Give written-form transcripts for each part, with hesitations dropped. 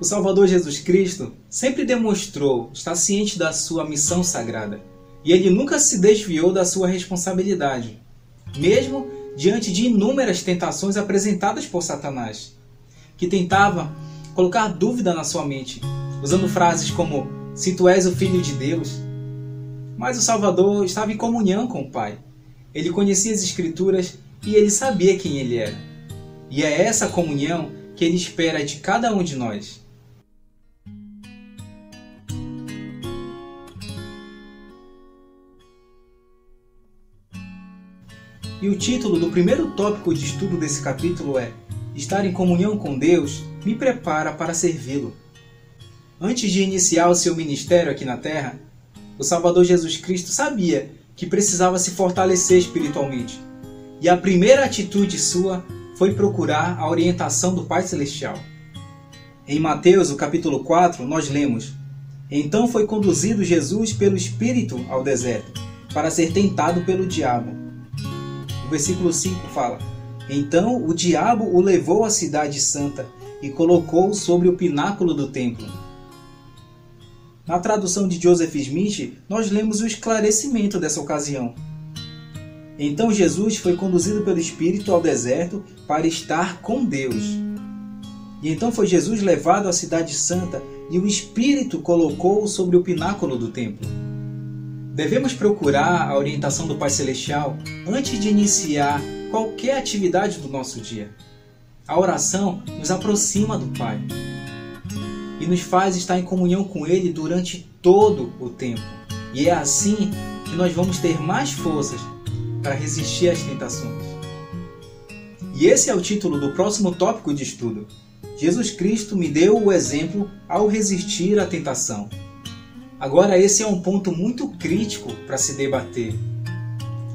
O Salvador Jesus Cristo sempre demonstrou estar ciente da sua missão sagrada, e ele nunca se desviou da sua responsabilidade, mesmo diante de inúmeras tentações apresentadas por Satanás, que tentava colocar dúvida na sua mente, usando frases como "se tu és o Filho de Deus". Mas o Salvador estava em comunhão com o Pai. Ele conhecia as Escrituras e ele sabia quem ele era. E é essa comunhão que ele espera de cada um de nós. E o título do primeiro tópico de estudo desse capítulo é "Estar em comunhão com Deus me prepara para servi-lo". Antes de iniciar o seu ministério aqui na Terra, o Salvador Jesus Cristo sabia que precisava se fortalecer espiritualmente. E a primeira atitude sua foi procurar a orientação do Pai Celestial. Em Mateus, o capítulo 4, nós lemos: "Então foi conduzido Jesus pelo Espírito ao deserto, para ser tentado pelo diabo." O versículo 5 fala: "Então o diabo o levou à cidade santa e colocou-o sobre o pináculo do templo." Na tradução de Joseph Smith, nós lemos o esclarecimento dessa ocasião. Então Jesus foi conduzido pelo Espírito ao deserto para estar com Deus. E então foi Jesus levado à cidade santa e o Espírito colocou-o sobre o pináculo do templo. Devemos procurar a orientação do Pai Celestial antes de iniciar qualquer atividade do nosso dia. A oração nos aproxima do Pai e nos faz estar em comunhão com Ele durante todo o tempo. E é assim que nós vamos ter mais forças para resistir às tentações. E esse é o título do próximo tópico de estudo. Jesus Cristo me deu o exemplo ao resistir à tentação. Agora, esse é um ponto muito crítico para se debater.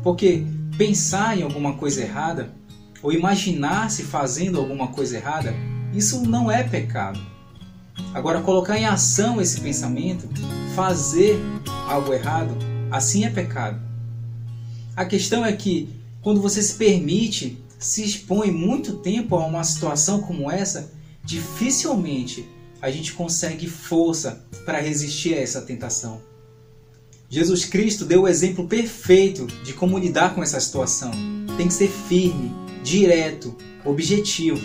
Porque pensar em alguma coisa errada, ou imaginar-se fazendo alguma coisa errada, isso não é pecado. Agora, colocar em ação esse pensamento, fazer algo errado, assim é pecado. A questão é que, quando você se permite, se expõe muito tempo a uma situação como essa, dificilmente a gente consegue força para resistir a essa tentação. Jesus Cristo deu o exemplo perfeito de como lidar com essa situação. Tem que ser firme, direto, objetivo.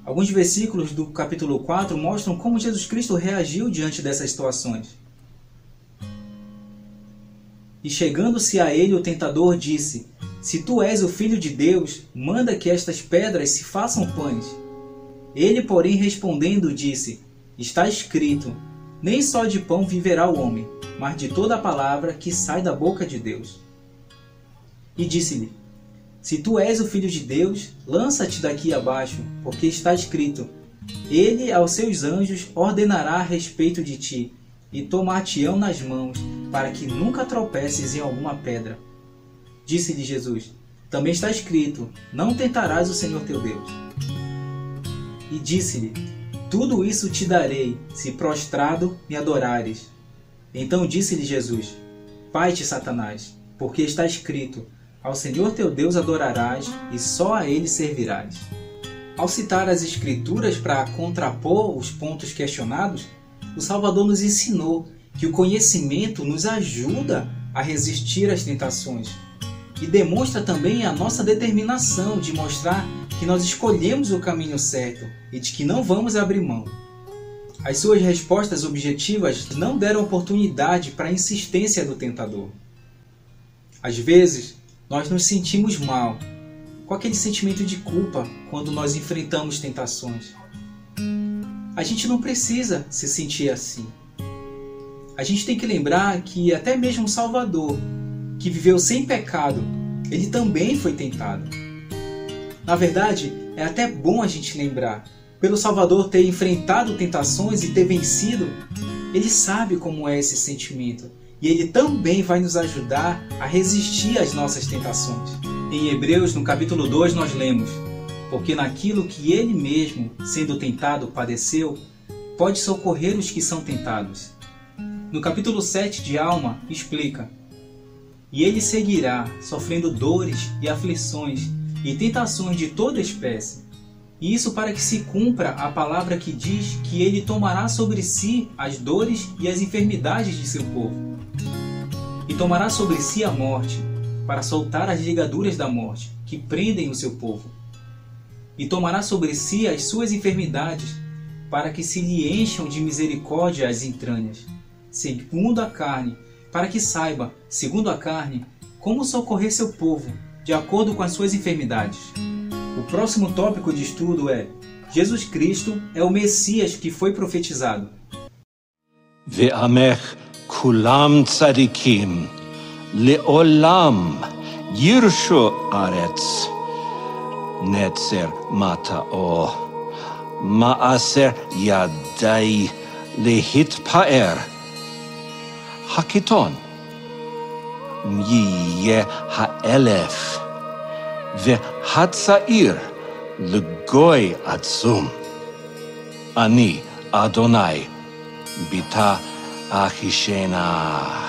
Alguns versículos do capítulo 4 mostram como Jesus Cristo reagiu diante dessas situações. E chegando-se a ele, o tentador disse: "Se tu és o Filho de Deus, manda que estas pedras se façam pães." Ele, porém, respondendo, disse: "Está escrito, nem só de pão viverá o homem, mas de toda a palavra que sai da boca de Deus." E disse-lhe: "Se tu és o Filho de Deus, lança-te daqui abaixo, porque está escrito, Ele aos seus anjos ordenará a respeito de ti, e tomar-te-ão nas mãos, para que nunca tropeces em alguma pedra." Disse-lhe Jesus: "Também está escrito, não tentarás o Senhor teu Deus." E disse-lhe: "Tudo isso te darei, se prostrado me adorares." Então disse-lhe Jesus: "Vai-te, Satanás, porque está escrito, ao Senhor teu Deus adorarás e só a Ele servirás." Ao citar as Escrituras para contrapor os pontos questionados, o Salvador nos ensinou que o conhecimento nos ajuda a resistir às tentações e demonstra também a nossa determinação de mostrar que nós escolhemos o caminho certo e de que não vamos abrir mão. As suas respostas objetivas não deram oportunidade para a insistência do tentador. Às vezes, nós nos sentimos mal, com aquele sentimento de culpa quando nós enfrentamos tentações. A gente não precisa se sentir assim. A gente tem que lembrar que até mesmo o Salvador, que viveu sem pecado, ele também foi tentado. Na verdade, é até bom a gente lembrar. Pelo Salvador ter enfrentado tentações e ter vencido, ele sabe como é esse sentimento. E ele também vai nos ajudar a resistir às nossas tentações. Em Hebreus, no capítulo 2, nós lemos: "Porque naquilo que ele mesmo, sendo tentado, padeceu, pode socorrer os que são tentados." No capítulo 7 de Alma, explica: "E ele seguirá, sofrendo dores e aflições e tentações de toda espécie, E isso para que se cumpra a palavra que diz que ele tomará sobre si as dores e as enfermidades de seu povo. E tomará sobre si a morte, para soltar as ligaduras da morte, que prendem o seu povo. E tomará sobre si as suas enfermidades, para que se lhe encham de misericórdia as entranhas, segundo a carne, para que saiba, segundo a carne, como socorrer seu povo, de acordo com as suas enfermidades. O próximo tópico de estudo é: Jesus Cristo é o Messias que foi profetizado. Ve'amech kulam tzadikim leolam yirshu aretz netzer matao maaser yadai lehitpaer hakiton Yeh ha'elef ve'hatzair l'goy atzum. Ani Adonai bita achishena.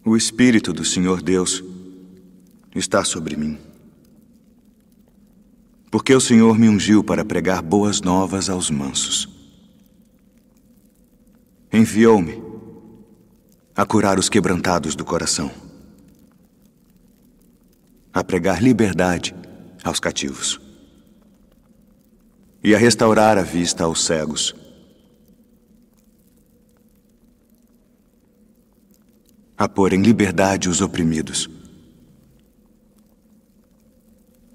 O Espírito do Senhor Deus está sobre mim, porque o Senhor me ungiu para pregar boas novas aos mansos. Enviou-me a curar os quebrantados do coração, a pregar liberdade aos cativos e a restaurar a vista aos cegos, a pôr em liberdade os oprimidos,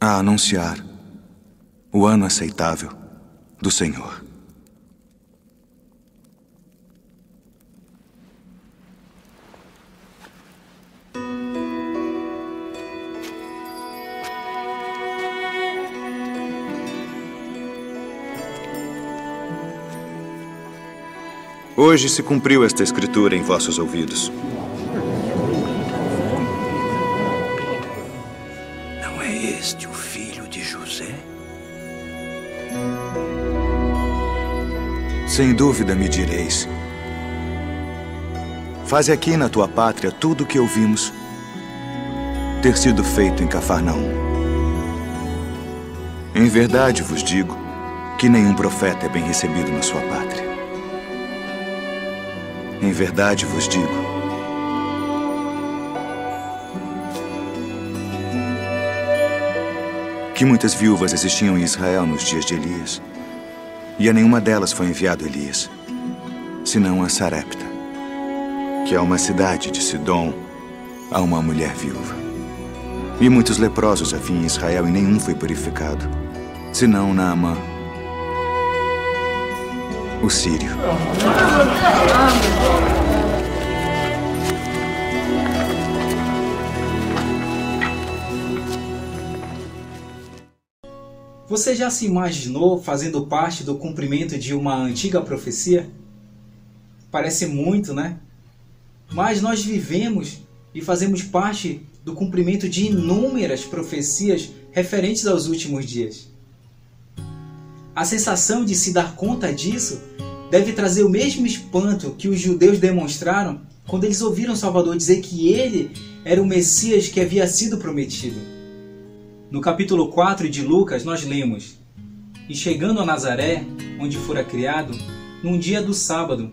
a anunciar o ano aceitável do Senhor. Hoje se cumpriu esta escritura em vossos ouvidos. Não é este o filho de José? Sem dúvida me direis: faze aqui na tua pátria tudo o que ouvimos ter sido feito em Cafarnaum. Em verdade vos digo que nenhum profeta é bem recebido na sua pátria. Em verdade vos digo que muitas viúvas existiam em Israel nos dias de Elias, e a nenhuma delas foi enviado Elias, senão a Sarepta, que é uma cidade de Sidom, a uma mulher viúva. E muitos leprosos havia em Israel, e nenhum foi purificado, senão Naamã, o sírio. Você já se imaginou fazendo parte do cumprimento de uma antiga profecia? Parece muito, né? Mas nós vivemos e fazemos parte do cumprimento de inúmeras profecias referentes aos últimos dias. A sensação de se dar conta disso deve trazer o mesmo espanto que os judeus demonstraram quando eles ouviram Salvador dizer que ele era o Messias que havia sido prometido. No capítulo 4 de Lucas, nós lemos: E chegando a Nazaré, onde fora criado, num dia do sábado,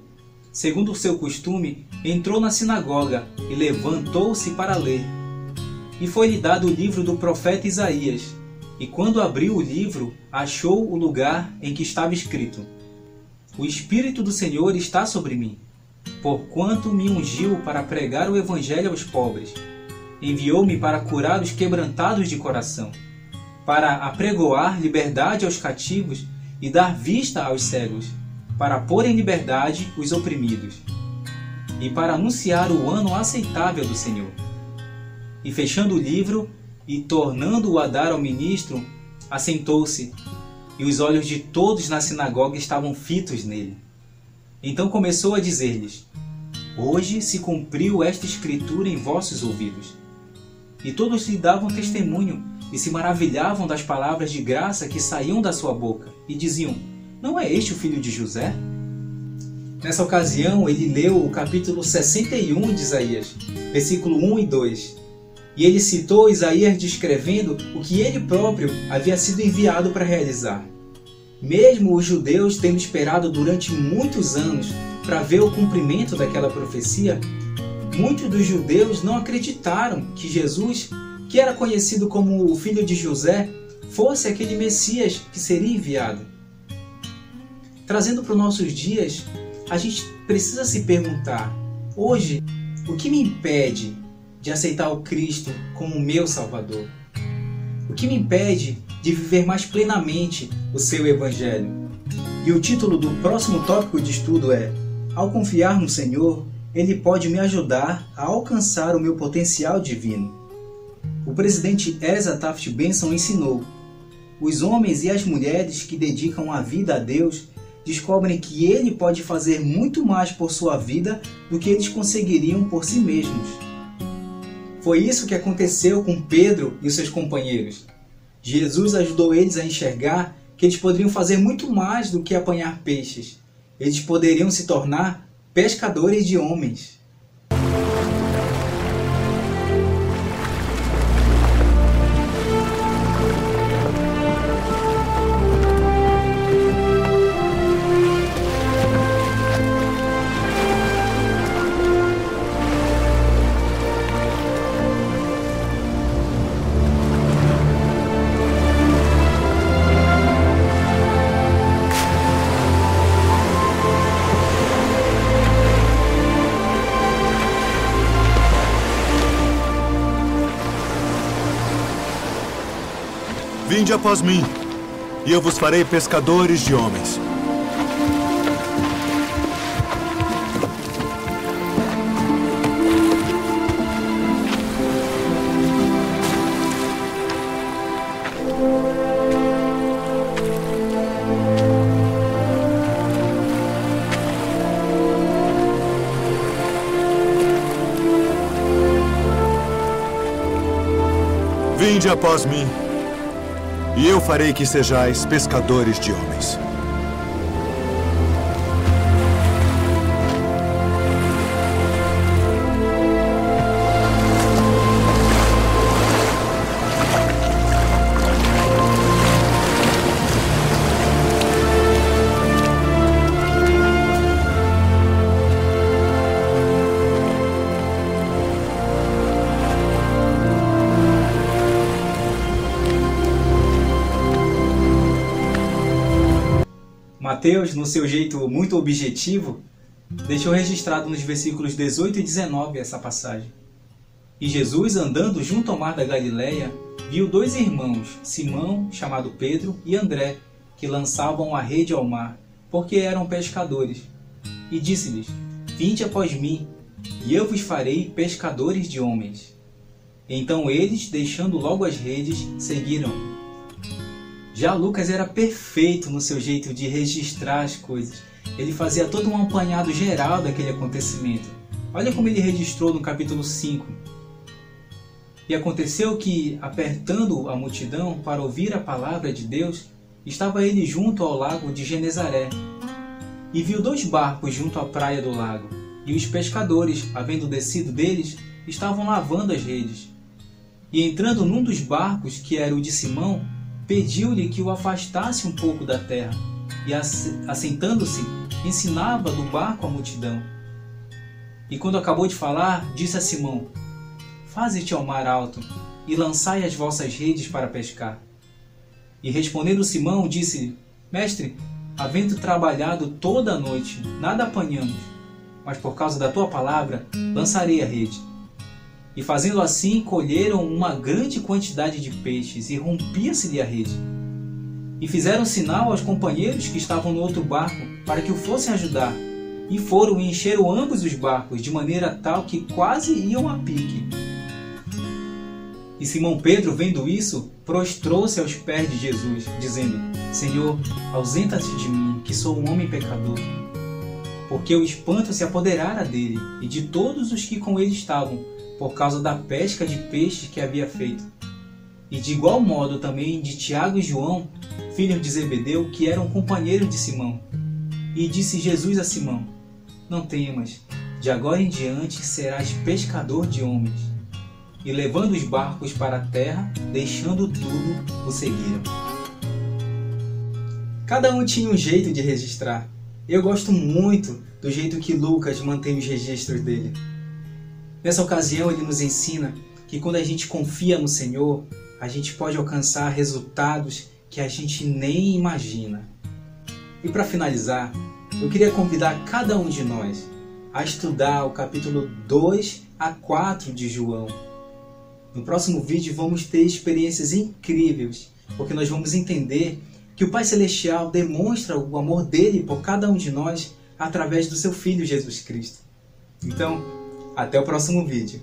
segundo o seu costume, entrou na sinagoga e levantou-se para ler. E foi-lhe dado o livro do profeta Isaías. E quando abriu o livro, achou o lugar em que estava escrito: O Espírito do Senhor está sobre mim, porquanto me ungiu para pregar o evangelho aos pobres. Enviou-me para curar os quebrantados de coração, para apregoar liberdade aos cativos e dar vista aos cegos, para pôr em liberdade os oprimidos, e para anunciar o ano aceitável do Senhor. E fechando o livro e tornando-o a dar ao ministro, assentou-se. e os olhos de todos na sinagoga estavam fitos nele. Então começou a dizer-lhes: Hoje se cumpriu esta escritura em vossos ouvidos. E todos lhe davam testemunho e se maravilhavam das palavras de graça que saíam da sua boca, e diziam: Não é este o filho de José? Nessa ocasião, ele leu o capítulo 61 de Isaías, versículo 1 e 2. E ele citou Isaías descrevendo o que ele próprio havia sido enviado para realizar. Mesmo os judeus tendo esperado durante muitos anos para ver o cumprimento daquela profecia, muitos dos judeus não acreditaram que Jesus, que era conhecido como o filho de José, fosse aquele Messias que seria enviado. Trazendo para os nossos dias, a gente precisa se perguntar: hoje, o que me impede de aceitar o Cristo como meu Salvador? O que me impede de viver mais plenamente o seu Evangelho? E o título do próximo tópico de estudo é: Ao confiar no Senhor, Ele pode me ajudar a alcançar o meu potencial divino. O presidente Asa Taft Benson ensinou: os homens e as mulheres que dedicam a vida a Deus descobrem que Ele pode fazer muito mais por sua vida do que eles conseguiriam por si mesmos. Foi isso que aconteceu com Pedro e os seus companheiros. Jesus ajudou eles a enxergar que eles poderiam fazer muito mais do que apanhar peixes. Eles poderiam se tornar pescadores de homens. Vinde após mim, e eu vos farei pescadores de homens. Vinde após mim, e eu farei que sejais pescadores de homens. Mateus, no seu jeito muito objetivo, deixou registrado nos versículos 18 e 19 essa passagem. E Jesus, andando junto ao mar da Galileia, viu dois irmãos, Simão, chamado Pedro, e André, que lançavam a rede ao mar, porque eram pescadores. E disse-lhes: Vinde após mim, e eu vos farei pescadores de homens. Então eles, deixando logo as redes, seguiram. Já Lucas era perfeito no seu jeito de registrar as coisas. Ele fazia todo um apanhado geral daquele acontecimento. Olha como ele registrou no capítulo 5. E aconteceu que, apertando a multidão para ouvir a palavra de Deus, estava ele junto ao lago de Genezaré. E viu dois barcos junto à praia do lago, e os pescadores, havendo descido deles, estavam lavando as redes. E entrando num dos barcos, que era o de Simão, pediu-lhe que o afastasse um pouco da terra, e assentando-se, ensinava do barco a multidão. E quando acabou de falar, disse a Simão: Faze-te ao mar alto, e lançai as vossas redes para pescar. E respondendo Simão, disse-lhe: Mestre, havendo trabalhado toda a noite, nada apanhamos, mas por causa da tua palavra, lançarei a rede. E fazendo assim, colheram uma grande quantidade de peixes, e rompia-se-lhe a rede. E fizeram sinal aos companheiros que estavam no outro barco, para que o fossem ajudar. E foram e encheram ambos os barcos, de maneira tal que quase iam a pique. E Simão Pedro, vendo isso, prostrou-se aos pés de Jesus, dizendo: Senhor, ausenta-te de mim, que sou um homem pecador. Porque o espanto se apoderara dele e de todos os que com ele estavam, por causa da pesca de peixes que havia feito. E de igual modo também de Tiago e João, filhos de Zebedeu, que eram companheiros de Simão. E disse Jesus a Simão: Não temas, de agora em diante serás pescador de homens. E levando os barcos para a terra, deixando tudo, o seguiram. Cada um tinha um jeito de registrar. Eu gosto muito do jeito que Lucas mantém os registros dele. Nessa ocasião, ele nos ensina que quando a gente confia no Senhor, a gente pode alcançar resultados que a gente nem imagina. E para finalizar, eu queria convidar cada um de nós a estudar o capítulo 2 a 4 de João. No próximo vídeo vamos ter experiências incríveis, porque nós vamos entender que o Pai Celestial demonstra o amor dele por cada um de nós através do seu Filho Jesus Cristo. Então, até o próximo vídeo.